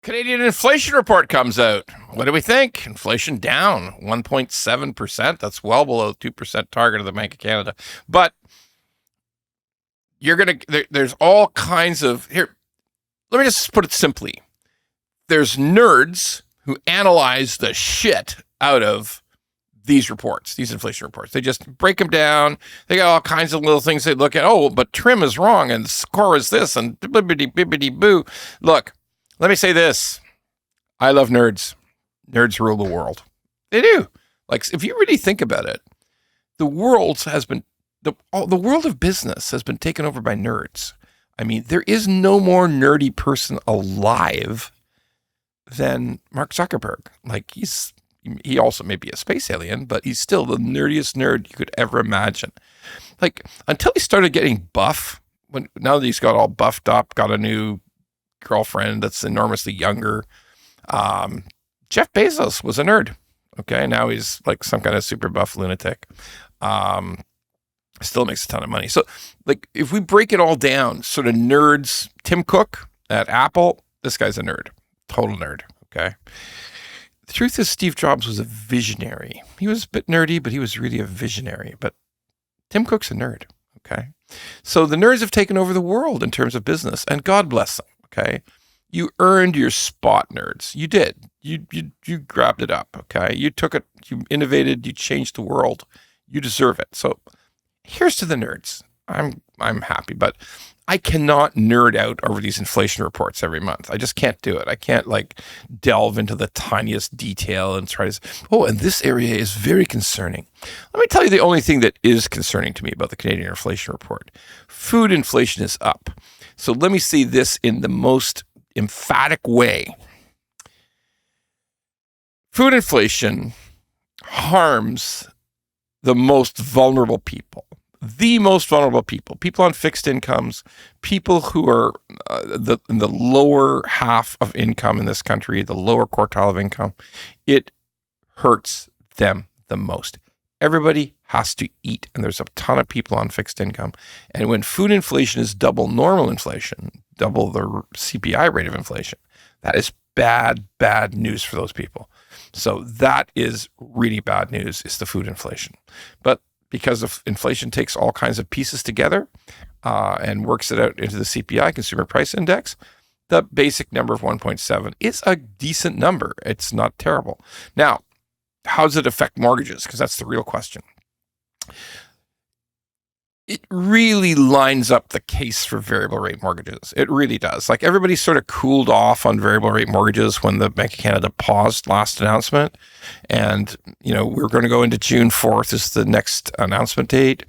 Canadian inflation report comes out. What do we think? Inflation down 1.7%. That's well below the 2% target of the Bank of Canada. But there's all kinds of, here, let me just put it simply. There's nerds who analyze the shit out of these reports, these inflation reports. They just break them down. They got all kinds of little things they look at. Oh, but trim is wrong and score is this and bibbidi bibbidi boo. Look, let me say this. I love nerds. Nerds rule the world. They do. Like, if you really think about it, the world of business has been taken over by nerds. I mean, there is no more nerdy person alive than Mark Zuckerberg. Like, he also may be a space alien, but he's still the nerdiest nerd you could ever imagine. Like, until he started getting buff, now that he's got all buffed up, got a new girlfriend that's enormously younger. Jeff Bezos was a nerd. Okay, now he's like some kind of super buff lunatic. Still makes a ton of money. So, like, if we break it all down, sort of nerds, Tim Cook at Apple, this guy's a nerd, total nerd. Okay. The truth is, Steve Jobs was a visionary. He was a bit nerdy, but he was really a visionary. But Tim Cook's a nerd. Okay. So the nerds have taken over the world in terms of business, and God bless them. Okay. You earned your spot, nerds. You did. You grabbed it up. Okay. You took it. You innovated. You changed the world. You deserve it. So here's to the nerds. I'm happy, but I cannot nerd out over these inflation reports every month. I just can't do it. I can't like delve into the tiniest detail and try to, and this area is very concerning. Let me tell you the only thing that is concerning to me about the Canadian inflation report. Food inflation is up. So let me say this in the most emphatic way. Food inflation harms the most vulnerable people. The most vulnerable people on fixed incomes, people who are in the lower half of income in this country, the lower quartile of income. It hurts them the most. Everybody has to eat, and there's a ton of people on fixed income. And when food inflation is double normal inflation, double the CPI rate of inflation, that is bad news for those people. So that is really bad news, is the food inflation. But because of inflation takes all kinds of pieces together and works it out into the CPI, Consumer Price Index, the basic number of 1.7 is a decent number. It's not terrible. Now, how does it affect mortgages? Because that's the real question. It really lines up the case for variable rate mortgages. It really does. Like, everybody sort of cooled off on variable rate mortgages when the Bank of Canada paused last announcement. And, we're going to go into June 4th is the next announcement date.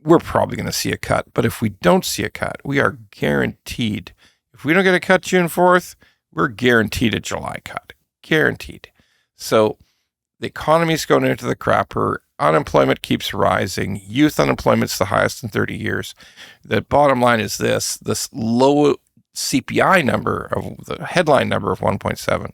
We're probably going to see a cut. But if we don't see a cut, we are guaranteed. If we don't get a cut June 4th, we're guaranteed a July cut. Guaranteed. So the economy's going into the crapper. Unemployment keeps rising. Youth unemployment's the highest in 30 years. The bottom line is this low CPI number, of the headline number of 1.7,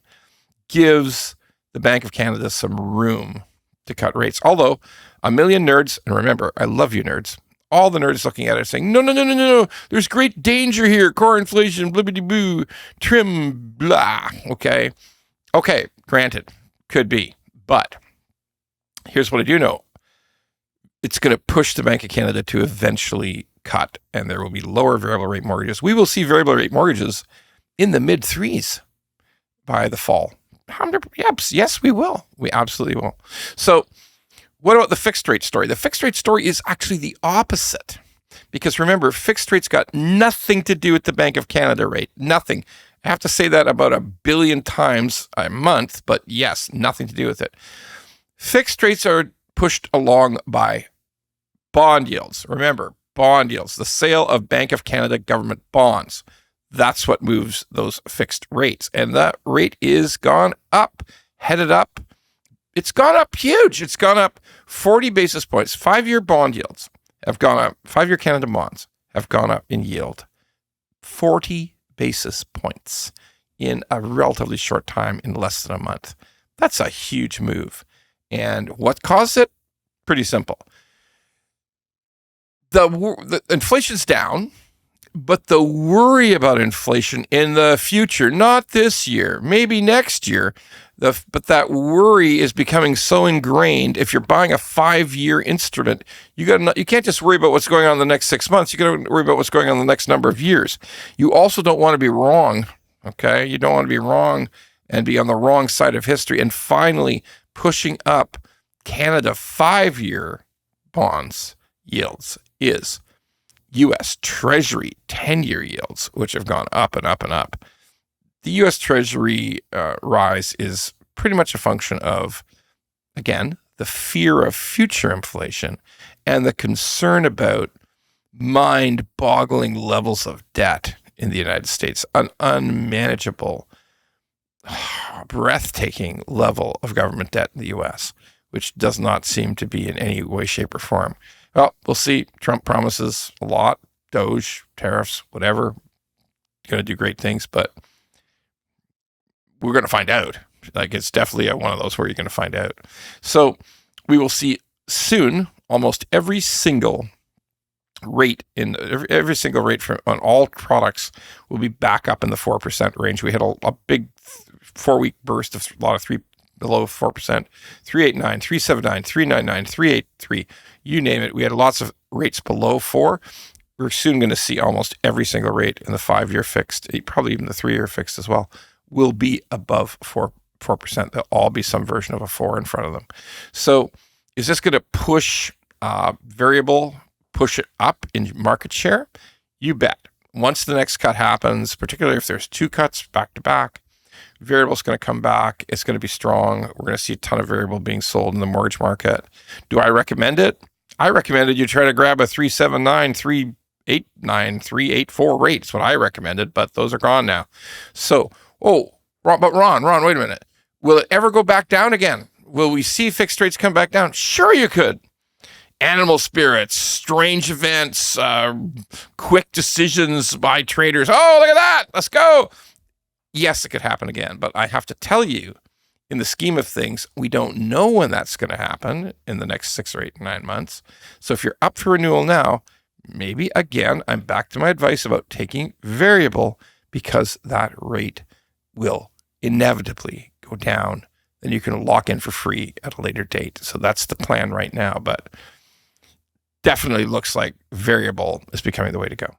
gives the Bank of Canada some room to cut rates. Although a million nerds, and remember, I love you nerds, all the nerds looking at it saying, no, there's great danger here, core inflation, blibbity boo, trim, blah, okay, granted, could be, but here's what I do know. It's going to push the Bank of Canada to eventually cut, and there will be lower variable rate mortgages. We will see variable rate mortgages in the mid threes by the fall. Yes, we will. We absolutely will. So what about the fixed rate story? The fixed rate story is actually the opposite, because remember, fixed rates got nothing to do with the Bank of Canada rate. Nothing. I have to say that about 1 billion times a month, but yes, nothing to do with it. Fixed rates are pushed along by bond yields. Remember, bond yields, the sale of Bank of Canada government bonds. That's what moves those fixed rates. And that rate is gone up, headed up. It's gone up huge. It's gone up 40 basis points. 5-year bond yields have gone up. 5-year Canada bonds have gone up in yield 40 basis points in a relatively short time, in less than a month. That's a huge move. And what caused it? Pretty simple. The inflation's down. But the worry about inflation in the future, not this year, maybe next year, but that worry is becoming so ingrained. If you're buying a 5-year instrument, you can't just worry about what's going on in the next 6 months. You got to worry about what's going on in the next number of years. You also don't want to be wrong. Okay, you don't want to be wrong and be on the wrong side of history. And finally, pushing up Canada 5-year bonds yields is U.S. Treasury 10-year yields, which have gone up and up and up. The U.S. Treasury rise is pretty much a function of, again, the fear of future inflation and the concern about mind-boggling levels of debt in the United States, an unmanageable, breathtaking level of government debt in the U.S., which does not seem to be in any way, shape, or form. Well, we'll see. Trump promises a lot, Doge, tariffs, whatever, going to do great things, but we're going to find out. Like, it's definitely one of those where you're going to find out. So we will see soon almost every single rate every single rate on all products will be back up in the 4% range. We had a big 4-week burst of a lot of below 4%, 389, 379, 399, 383, you name it. We had lots of rates below 4. We're soon going to see almost every single rate in the 5-year fixed, probably even the 3-year fixed as well, will be above 4%. There'll all be some version of a 4 in front of them. So is this going to push variable, push it up in market share? You bet. Once the next cut happens, particularly if there's 2 cuts back to back, variable's going to come back. It's going to be strong. We're going to see a ton of variable being sold in the mortgage market. Do I recommend it? I recommended you try to grab a 379, 389, 384 rate. That's what I recommended, but those are gone now. So, Ron, wait a minute. Will it ever go back down again? Will we see fixed rates come back down? Sure you could. Animal spirits, strange events, quick decisions by traders. Oh, look at that. Let's go. Yes, it could happen again, but I have to tell you, in the scheme of things, we don't know when that's going to happen in the next 6 or 8 or 9 months. So if you're up for renewal now, maybe again, I'm back to my advice about taking variable, because that rate will inevitably go down. Then you can lock in for free at a later date. So that's the plan right now, but definitely looks like variable is becoming the way to go.